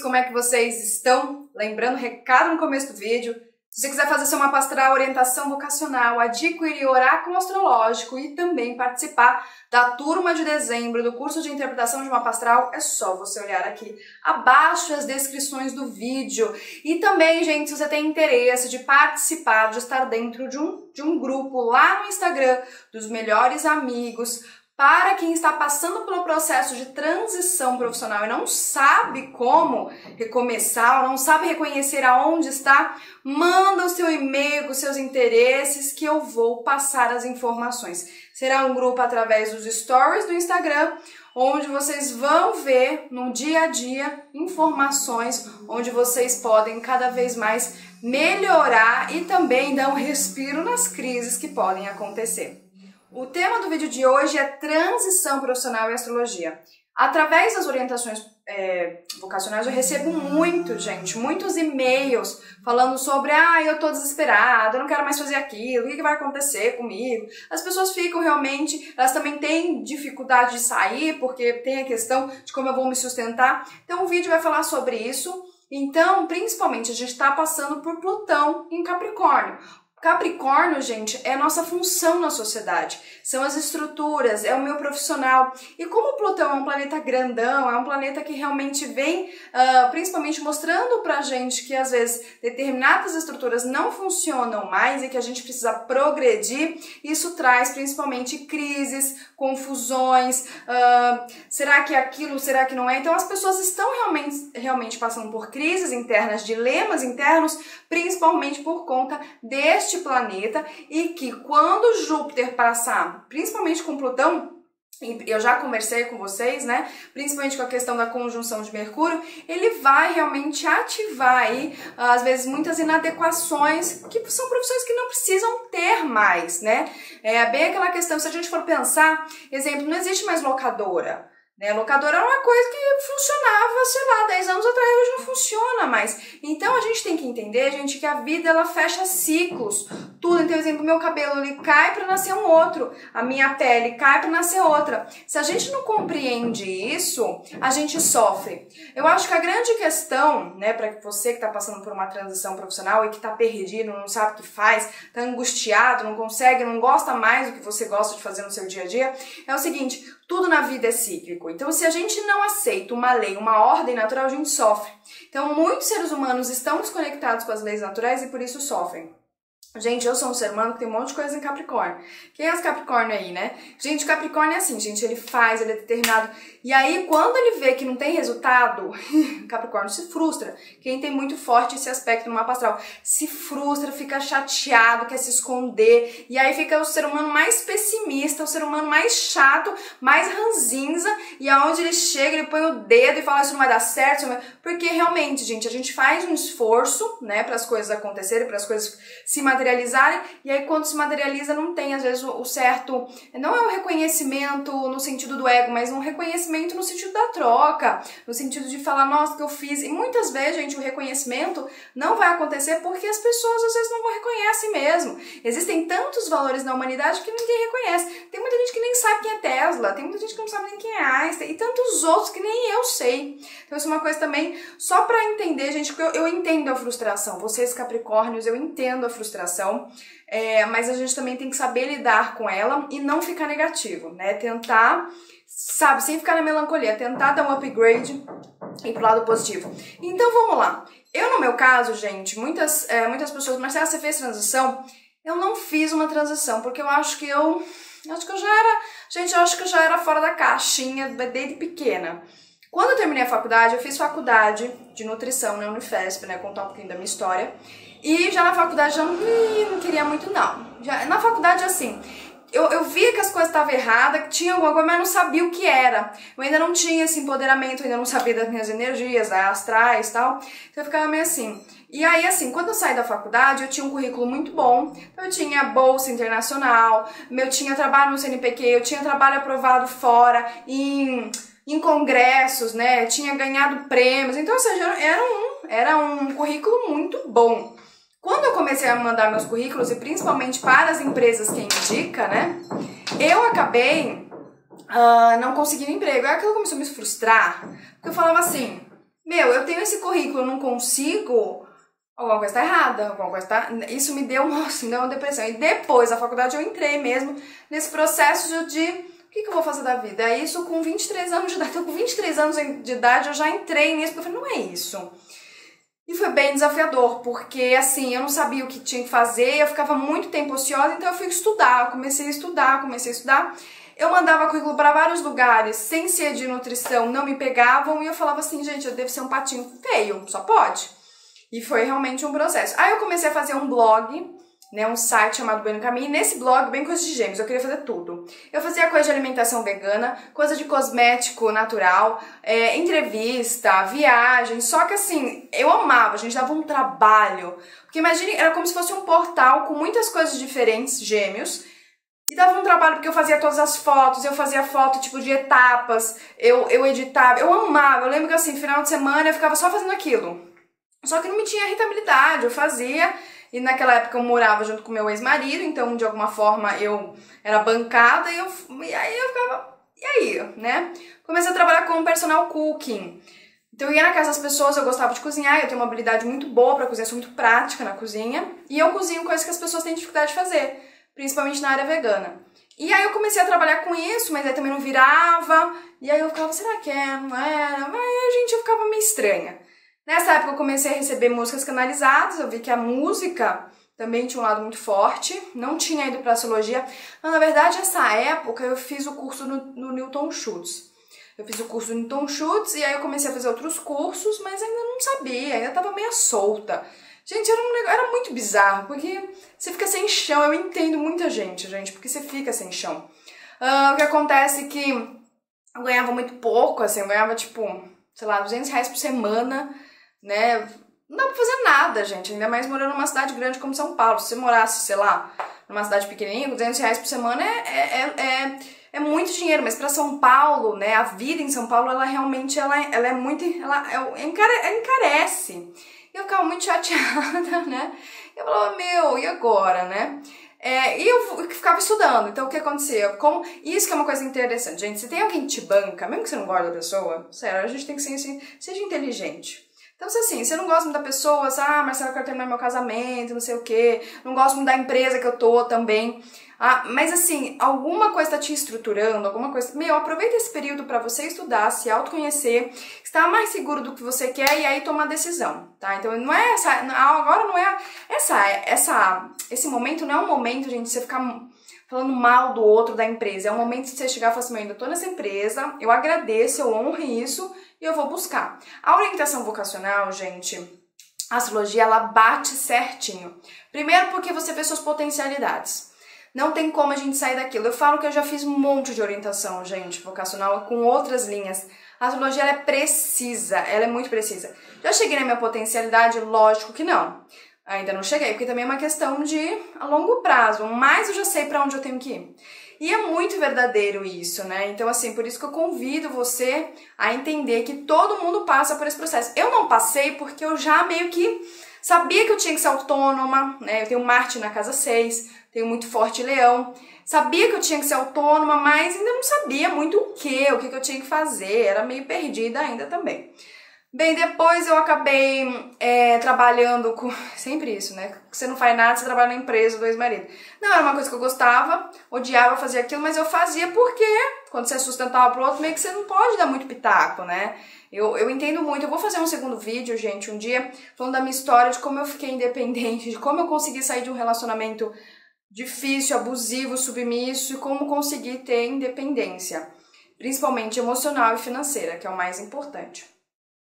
como é que vocês estão? Lembrando, recado no começo do vídeo, se você quiser fazer seu mapa astral, orientação vocacional, adquirir oráculo astrológico e também participar da turma de dezembro do curso de interpretação de mapa astral, é só você olhar aqui abaixo as descrições do vídeo. E também, gente, se você tem interesse de participar, de estar dentro de um grupo lá no Instagram dos melhores amigos, para quem está passando pelo processo de transição profissional e não sabe como recomeçar, ou não sabe reconhecer aonde está, manda o seu e-mail com seus interesses que eu vou passar as informações. Será um grupo através dos stories do Instagram, onde vocês vão ver no dia a dia informações onde vocês podem cada vez mais melhorar e também dar um respiro nas crises que podem acontecer. O tema do vídeo de hoje é transição profissional e astrologia. Através das orientações vocacionais eu recebo muitos e-mails falando sobre eu tô desesperada, eu não quero mais fazer aquilo, o que vai acontecer comigo? As pessoas ficam realmente, elas também têm dificuldade de sair porque tem a questão de como eu vou me sustentar. Então o vídeo vai falar sobre isso. Então, principalmente, a gente está passando por Plutão em Capricórnio. Capricórnio, gente, é a nossa função na sociedade, são as estruturas, é o meu profissional. E como o Plutão é um planeta grandão, é um planeta que realmente vem principalmente mostrando pra gente que às vezes determinadas estruturas não funcionam mais e que a gente precisa progredir, isso traz principalmente crises, confusões, será que é aquilo, será que não é? Então as pessoas estão realmente passando por crises internas, dilemas internos, principalmente por conta deste planeta, e que quando Júpiter passar, principalmente com Plutão, eu já conversei com vocês, né, principalmente com a questão da conjunção de Mercúrio, ele vai realmente ativar aí, às vezes, muitas inadequações, que são profissões que não precisam ter mais, né, é bem aquela questão, se a gente for pensar, exemplo, não existe mais locadora, né? Locadora era uma coisa que funcionava, sei lá, 10 anos atrás, hoje não funciona mais. Então a gente tem que entender, gente, que a vida ela fecha ciclos. Tudo, então, por exemplo, meu cabelo ele cai para nascer um outro, a minha pele cai para nascer outra. Se a gente não compreende isso, a gente sofre. Eu acho que a grande questão, né, para você que está passando por uma transição profissional e que está perdido, não sabe o que faz, está angustiado, não consegue, não gosta mais do que você gosta de fazer no seu dia a dia, é o seguinte: tudo na vida é cíclico. Então, se a gente não aceita uma lei, uma ordem natural, a gente sofre. Então, muitos seres humanos estão desconectados com as leis naturais e por isso sofrem. Gente, eu sou um ser humano que tem um monte de coisa em Capricórnio. Quem é os Capricórnio aí, né? Gente, Capricórnio é assim, gente, ele faz, ele é determinado. E aí, quando ele vê que não tem resultado, Capricórnio se frustra. Quem tem muito forte esse aspecto no mapa astral se frustra, fica chateado, quer se esconder. E aí fica o ser humano mais pessimista, o ser humano mais chato, mais ranzinza. E aonde ele chega, ele põe o dedo e fala: isso não vai dar certo. Porque realmente, gente, a gente faz um esforço, né, para as coisas acontecerem, para as coisas se materializarem, e aí quando se materializa não tem às vezes o certo, não é um reconhecimento no sentido do ego, mas um reconhecimento no sentido da troca, no sentido de falar, nossa, que eu fiz. E muitas vezes, gente, o reconhecimento não vai acontecer porque as pessoas às vezes não reconhecem mesmo. Existem tantos valores na humanidade que ninguém reconhece. Tem muita gente que nem sabe quem é Tesla, tem muita gente que não sabe nem quem é Einstein, e tantos outros que nem eu sei. Então isso é uma coisa também, só pra entender, gente, que eu entendo a frustração. Vocês Capricórnios, eu entendo a frustração. Mas a gente também tem que saber lidar com ela e não ficar negativo, né? Tentar, sabe, sem ficar na melancolia, tentar dar um upgrade e pro lado positivo. Então vamos lá. Eu, no meu caso, gente, muitas pessoas, Marcela, você fez transição? Eu não fiz uma transição, porque eu acho que eu já era fora da caixinha desde pequena. Quando eu terminei a faculdade, eu fiz faculdade de nutrição na Unifesp, né? Contar um pouquinho da minha história. E já na faculdade já não queria muito, não. Já, na faculdade, assim, eu via que as coisas estavam erradas, que tinha alguma coisa, mas eu não sabia o que era. Eu ainda não tinha esse empoderamento, eu ainda não sabia das minhas energias, astrais e tal. Então eu ficava meio assim. E aí, assim, quando eu saí da faculdade, eu tinha um currículo muito bom. Então eu tinha bolsa internacional, eu tinha trabalho no CNPq, eu tinha trabalho aprovado fora, em congressos, né? Tinha ganhado prêmios. Então, ou seja, era um currículo muito bom. Quando eu comecei a mandar meus currículos, e principalmente para as empresas que indica, né, eu acabei não conseguindo emprego. Aí aquilo começou a me frustrar, porque eu falava assim, eu tenho esse currículo, eu não consigo, alguma coisa tá errada, alguma coisa tá... Isso me deu uma depressão. E depois da faculdade eu entrei mesmo nesse processo de o que eu vou fazer da vida? É isso com 23 anos de idade. Então, com 23 anos de idade eu já entrei nisso, porque eu falei, não é isso. E foi bem desafiador, porque assim, eu não sabia o que tinha que fazer, eu ficava muito tempo ociosa, então eu fui estudar, comecei a estudar. Eu mandava currículo para vários lugares, sem ser de nutrição, não me pegavam, e eu falava assim, gente, eu devo ser um patinho feio, só pode. E foi realmente um processo. Aí eu comecei a fazer um blog, né, um site chamado Bem no Caminho, e nesse blog, bem coisa de gêmeos, eu queria fazer tudo. Eu fazia coisa de alimentação vegana, coisa de cosmético natural, entrevista, viagem, só que assim, eu amava, a gente dava um trabalho. Porque imagine, era como se fosse um portal com muitas coisas diferentes, gêmeos, e dava um trabalho porque eu fazia todas as fotos, eu fazia foto tipo de etapas, eu editava, eu amava. Eu lembro que assim, final de semana eu ficava só fazendo aquilo. Só que não me tinha rentabilidade, eu fazia, e naquela época eu morava junto com meu ex-marido, então de alguma forma eu era bancada, e aí eu ficava, e aí, né? Comecei a trabalhar com personal cooking. Então eu ia na casa das pessoas, eu gostava de cozinhar, eu tenho uma habilidade muito boa pra cozinhar, sou muito prática na cozinha, e eu cozinho coisas que as pessoas têm dificuldade de fazer, principalmente na área vegana. E aí eu comecei a trabalhar com isso, mas aí também não virava, e aí eu ficava, será que é? Não era? Aí, gente, eu ficava meio estranha. Nessa época eu comecei a receber músicas canalizadas, eu vi que a música também tinha um lado muito forte, não tinha ido para astrologia. Mas, na verdade, nessa época eu fiz o curso no Newton Schultz. Eu fiz o curso no Newton Schultz e aí eu comecei a fazer outros cursos, mas ainda não sabia, ainda estava meio solta. Gente, era muito bizarro, porque você fica sem chão, eu entendo muita gente, porque você fica sem chão. O que acontece é que eu ganhava muito pouco, assim, eu ganhava tipo, sei lá, R$200 por semana, né? Não dá pra fazer nada, gente, ainda mais morando numa cidade grande como São Paulo. Se você morasse, sei lá, numa cidade pequenininha, R$200 por semana é muito dinheiro, mas pra São Paulo, né, a vida em São Paulo, ela realmente, ela é muito, ela encarece. Eu ficava muito chateada, né? Eu falava, e agora, né? E eu ficava estudando, então o que acontecia? Isso que é uma coisa interessante, gente, se tem alguém que te banca, mesmo que você não goste da pessoa, sério, a gente tem que ser assim, seja inteligente. Então, se assim, você não gosta muito da pessoa, Marcela, eu quero terminar meu casamento, não sei o quê, não gosto muito da empresa que eu tô também, mas assim, alguma coisa tá te estruturando, alguma coisa, aproveita esse período pra você estudar, se autoconhecer, estar mais seguro do que você quer e aí tomar decisão, tá? Então, não é agora não é, esse momento não é um momento, gente, de você ficar falando mal do outro, da empresa, é um momento de você chegar e falar assim, eu ainda tô nessa empresa, eu agradeço, eu honro isso, e eu vou buscar. A orientação vocacional, gente, a astrologia, ela bate certinho. Primeiro porque você vê suas potencialidades. Não tem como a gente sair daquilo. Eu falo que eu já fiz um monte de orientação, gente, vocacional com outras linhas. A astrologia, ela é precisa, ela é muito precisa. Já cheguei na minha potencialidade? Lógico que não. Ainda não cheguei, porque também é uma questão de a longo prazo, mas eu já sei pra onde eu tenho que ir. E é muito verdadeiro isso, né? Então, assim, por isso que eu convido você a entender que todo mundo passa por esse processo. Eu não passei porque eu já meio que sabia que eu tinha que ser autônoma, né? Eu tenho Marte na casa 6, tenho muito forte Leão. Sabia que eu tinha que ser autônoma, mas ainda não sabia muito o que eu tinha que fazer. Era meio perdida ainda também. Bem, depois eu acabei trabalhando com... Sempre isso, né? Você não faz nada, você trabalha na empresa do ex-marido. Não, era uma coisa que eu gostava, odiava fazer aquilo, mas eu fazia porque quando você é sustentável pro outro, meio que você não pode dar muito pitaco, né? Eu entendo muito. Eu vou fazer um segundo vídeo, gente, um dia, falando da minha história, de como eu fiquei independente, de como eu consegui sair de um relacionamento difícil, abusivo, submisso, e como consegui ter independência, principalmente emocional e financeira, que é o mais importante.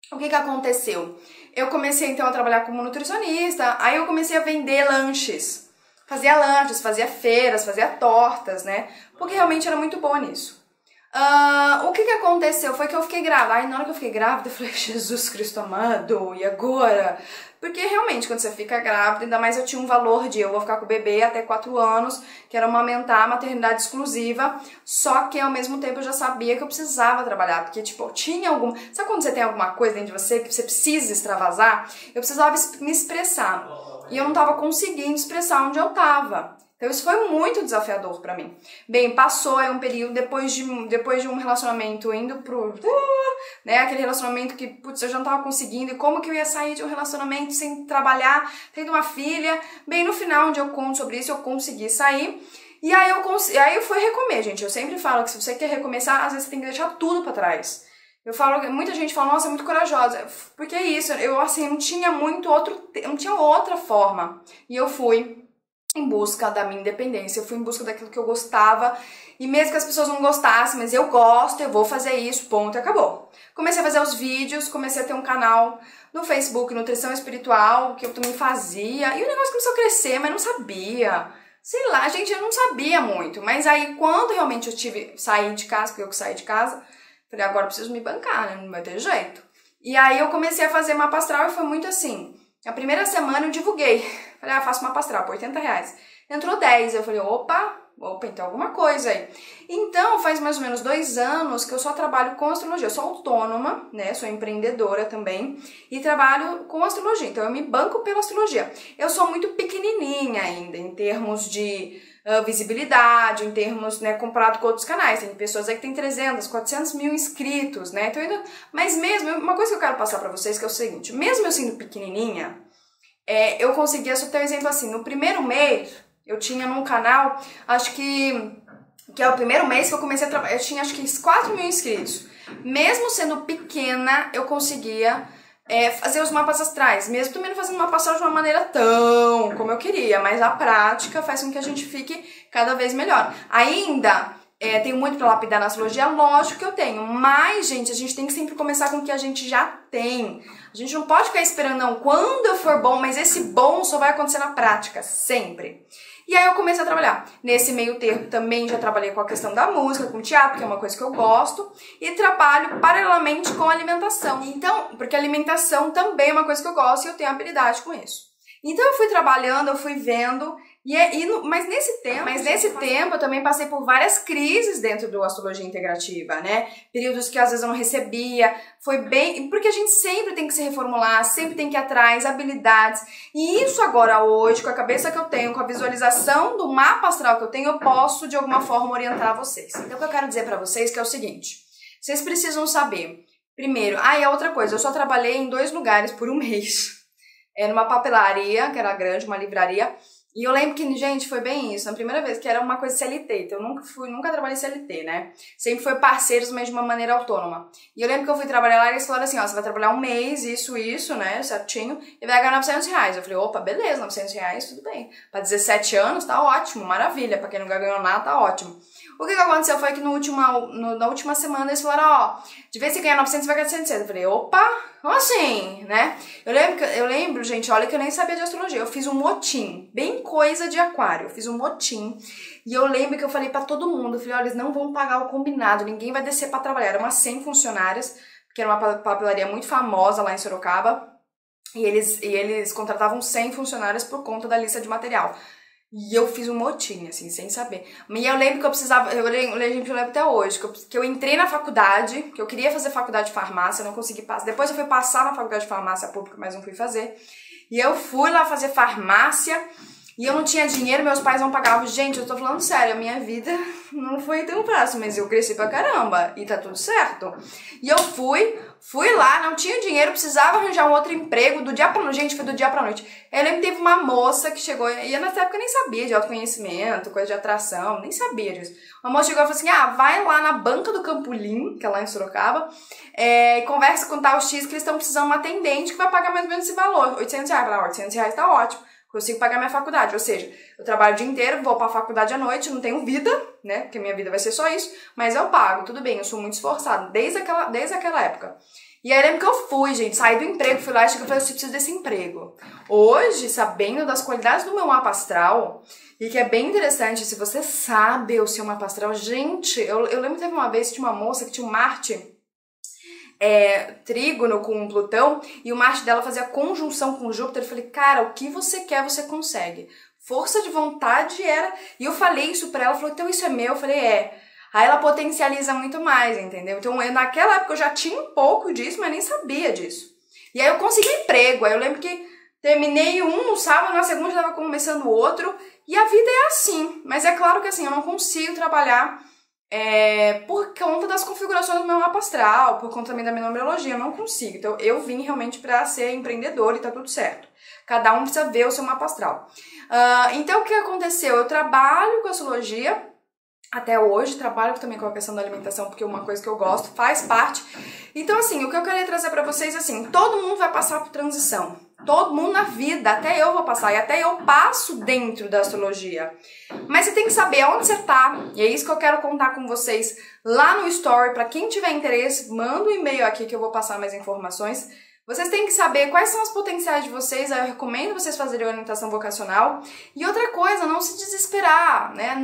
O que aconteceu? Eu comecei então a trabalhar como nutricionista, aí eu comecei a vender lanches. Fazia feiras, fazia tortas, né? Porque realmente era muito boa nisso. O que aconteceu foi que eu fiquei grávida. Aí na hora que eu fiquei grávida, eu falei, Jesus Cristo amado, e agora? Porque realmente, quando você fica grávida, ainda mais eu tinha um valor de eu vou ficar com o bebê até 4 anos, que era amamentar a maternidade exclusiva, só que ao mesmo tempo eu já sabia que eu precisava trabalhar, porque tipo, eu tinha algum... Sabe quando você tem alguma coisa dentro de você que você precisa extravasar? Eu precisava me expressar, e eu não estava conseguindo expressar onde eu estava. Então isso foi muito desafiador pra mim. Bem, passou aí um período depois de um relacionamento indo pro... né, aquele relacionamento que, putz, eu já não tava conseguindo, e como que eu ia sair de um relacionamento sem trabalhar, tendo uma filha. Bem, no final, onde eu conto sobre isso, eu consegui sair. E aí eu fui recomer, gente. Eu sempre falo que se você quer recomeçar, às vezes você tem que deixar tudo pra trás. Eu falo, muita gente fala, nossa, é muito corajosa. Porque é isso, eu assim, não tinha outra forma. E eu fui em busca da minha independência, eu fui em busca daquilo que eu gostava. E mesmo que as pessoas não gostassem, mas eu gosto, eu vou fazer isso, ponto, e acabou. Comecei a fazer os vídeos, comecei a ter um canal no Facebook, Nutrição Espiritual, que eu também fazia. E o negócio começou a crescer, mas não sabia. Sei lá, gente, eu não sabia muito. Mas aí, quando realmente eu saí de casa, porque eu que saí de casa, falei, agora eu preciso me bancar, né? Não vai ter jeito. E aí eu comecei a fazer mapa astral e foi muito assim. A primeira semana eu divulguei. Falei, faço mapa astral por R$80. Entrou 10. Eu falei, opa, então alguma coisa aí. Então, faz mais ou menos 2 anos que eu só trabalho com astrologia. Eu sou autônoma, né? Sou empreendedora também e trabalho com astrologia. Então, eu me banco pela astrologia. Eu sou muito pequenininha ainda em termos de visibilidade, em termos, né, comparado com outros canais. Tem pessoas aí que tem 300, 400 mil inscritos, né? Então, mas mesmo, uma coisa que eu quero passar pra vocês que é o seguinte, mesmo eu sendo pequenininha, eu conseguia, só ter um exemplo assim, no primeiro mês, eu tinha num canal, acho que é o primeiro mês que eu comecei a trabalhar, eu tinha acho que 4 mil inscritos. Mesmo sendo pequena, eu conseguia fazer os mapas astrais, mesmo também não fazendo uma passagem de uma maneira tão como eu queria, mas a prática faz com que a gente fique cada vez melhor. Ainda tenho muito pra lapidar na astrologia, lógico que eu tenho, mas, gente, a gente tem que sempre começar com o que a gente já tem. A gente não pode ficar esperando, não, quando eu for bom, mas esse bom só vai acontecer na prática, sempre. E aí eu comecei a trabalhar. Nesse meio termo também já trabalhei com a questão da música, com o teatro, que é uma coisa que eu gosto, e trabalho paralelamente com a alimentação. Então, porque a alimentação também é uma coisa que eu gosto e eu tenho habilidade com isso. Então eu fui trabalhando, eu fui vendo, mas nesse tempo eu também passei por várias crises dentro do Astrologia Integrativa, né? Períodos que às vezes eu não recebia, foi bem... Porque a gente sempre tem que se reformular, sempre tem que ir atrás, habilidades. E isso agora hoje, com a cabeça que eu tenho, com a visualização do mapa astral que eu tenho, eu posso de alguma forma orientar vocês. Então o que eu quero dizer pra vocês que é o seguinte, vocês precisam saber, primeiro, e a outra coisa, eu só trabalhei em 2 lugares por um mês. Numa papelaria, que era grande, uma livraria. E eu lembro que, gente, foi bem isso, na primeira vez, que era uma coisa CLT. Então eu nunca trabalhei CLT, né? Sempre foi parceiros, mas de uma maneira autônoma. E eu lembro que eu fui trabalhar lá e eles falaram assim, ó, você vai trabalhar um mês, isso, né, certinho, e vai ganhar R$900. Eu falei, opa, beleza, R$900, tudo bem. Pra 17 anos, tá ótimo, maravilha. Pra quem nunca ganhou nada, tá ótimo. O que aconteceu foi que na última semana eles falaram, ó, de vez em ganhar 900, você vai ganhar 160. Eu falei, opa, como assim, né? Eu lembro, gente, olha que eu nem sabia de astrologia. Eu fiz um motim, bem coisa de aquário. Eu fiz um motim e eu lembro que eu falei pra todo mundo, eu falei, olha, eles não vão pagar o combinado, ninguém vai descer pra trabalhar. Era umas 100 funcionárias, porque era uma papelaria muito famosa lá em Sorocaba, e eles contratavam 100 funcionários por conta da lista de material. E eu fiz um motim, assim, sem saber. E eu lembro que eu precisava, eu lembro até hoje, que eu entrei na faculdade, que eu queria fazer faculdade de farmácia, eu não consegui passar. Depois eu fui passar na faculdade de farmácia pública, mas não fui fazer. E eu fui lá fazer farmácia, e eu não tinha dinheiro, meus pais não pagavam. Gente, eu tô falando sério, a minha vida não foi tão fácil, mas eu cresci pra caramba, e tá tudo certo. E eu fui lá, não tinha dinheiro, precisava arranjar um outro emprego do dia pra noite. Gente, foi do dia pra noite. Eu lembro que teve uma moça que chegou, e eu nessa época eu nem sabia de autoconhecimento, coisa de atração, nem sabia disso. Uma moça chegou e falou assim, vai lá na banca do Campolim, que é lá em Sorocaba, e conversa com tal X que eles estão precisando de uma atendente que vai pagar mais ou menos esse valor, R$800. R$800 tá ótimo. Consigo pagar minha faculdade, ou seja, eu trabalho o dia inteiro, vou pra faculdade à noite, não tenho vida, né, porque minha vida vai ser só isso, mas eu pago, tudo bem, eu sou muito esforçada, desde aquela época. E aí eu lembro que eu fui, gente, saí do emprego, fui lá e cheguei e falei, eu preciso desse emprego. Hoje, sabendo das qualidades do meu mapa astral, e que é bem interessante, se você sabe o seu mapa astral, gente, eu lembro que teve uma vez, tinha uma moça que tinha um Marte, trígono com Plutão, e o Marte dela fazia conjunção com Júpiter. Eu falei, cara, o que você quer, você consegue. Força de vontade era... E eu falei isso pra ela, falou, então isso é meu? Eu falei, Aí ela potencializa muito mais, entendeu? Então, naquela época eu já tinha um pouco disso, mas nem sabia disso. E aí eu consegui emprego. Aí eu lembro que terminei um no sábado, na segunda já estava começando o outro, e a vida é assim. Mas é claro que assim, eu não consigo trabalhar por conta das configurações do meu mapa astral, por conta também da minha numerologia, eu não consigo. Então eu vim realmente para ser empreendedora e tá tudo certo. Cada um precisa ver o seu mapa astral. Então o que aconteceu? Eu trabalho com astrologia, até hoje, trabalho também com a questão da alimentação, porque é uma coisa que eu gosto, faz parte. Então assim, o que eu queria trazer para vocês é assim, todo mundo vai passar por transição. Todo mundo na vida, até eu vou passar, e até eu passo dentro da astrologia. Mas você tem que saber onde você tá, e é isso que eu quero contar com vocês lá no Story. Para quem tiver interesse, manda um e-mail aqui que eu vou passar mais informações. Vocês têm que saber quais são os potenciais de vocês, aí eu recomendo vocês fazerem orientação vocacional. E outra coisa, não se desesperar, né?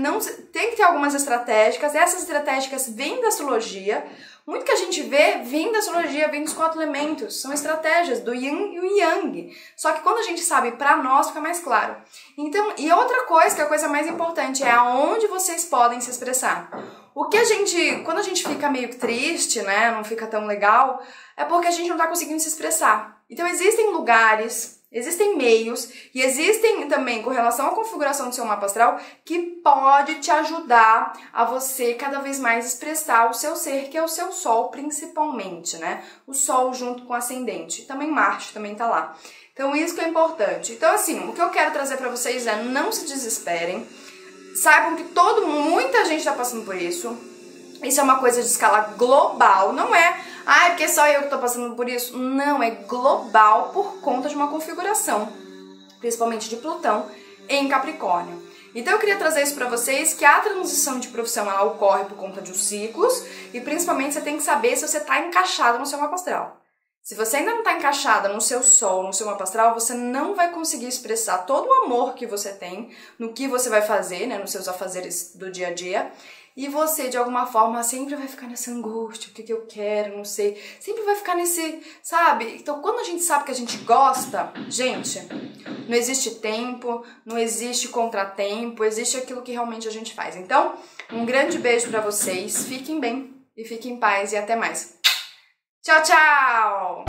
Tem que ter algumas estratégicas, essas estratégicas vêm da astrologia. Muito que a gente vê vem da astrologia, vem dos 4 elementos, são estratégias do Yin e o Yang. Só que quando a gente sabe, pra nós fica mais claro. Então, e outra coisa, que é a coisa mais importante, é aonde vocês podem se expressar. Quando a gente fica meio triste, né, não fica tão legal, é porque a gente não tá conseguindo se expressar. Então existem lugares, existem meios e existem também, com relação à configuração do seu mapa astral, que pode te ajudar a você cada vez mais expressar o seu ser, que é o seu Sol principalmente, né? O Sol junto com o ascendente. Também Marte também tá lá. Então isso que é importante. Então assim, o que eu quero trazer pra vocês é não se desesperem. Saibam que muita gente tá passando por isso. Isso é uma coisa de escala global, não é porque só eu que tô passando por isso. Não, é global por conta de uma configuração, principalmente de Plutão em Capricórnio. Então eu queria trazer isso pra vocês, que a transição de profissão ela ocorre por conta de ciclos, e principalmente você tem que saber se você tá encaixado no seu mapa astral. Se você ainda não está encaixada no seu Sol, no seu mapa astral, você não vai conseguir expressar todo o amor que você tem no que você vai fazer, né, nos seus afazeres do dia a dia. E você, de alguma forma, sempre vai ficar nessa angústia, o que eu quero, não sei. Sempre vai ficar nesse, sabe? Então, quando a gente sabe que a gente gosta, gente, não existe tempo, não existe contratempo, existe aquilo que realmente a gente faz. Então, um grande beijo pra vocês, fiquem bem e fiquem em paz e até mais. Tchau, tchau!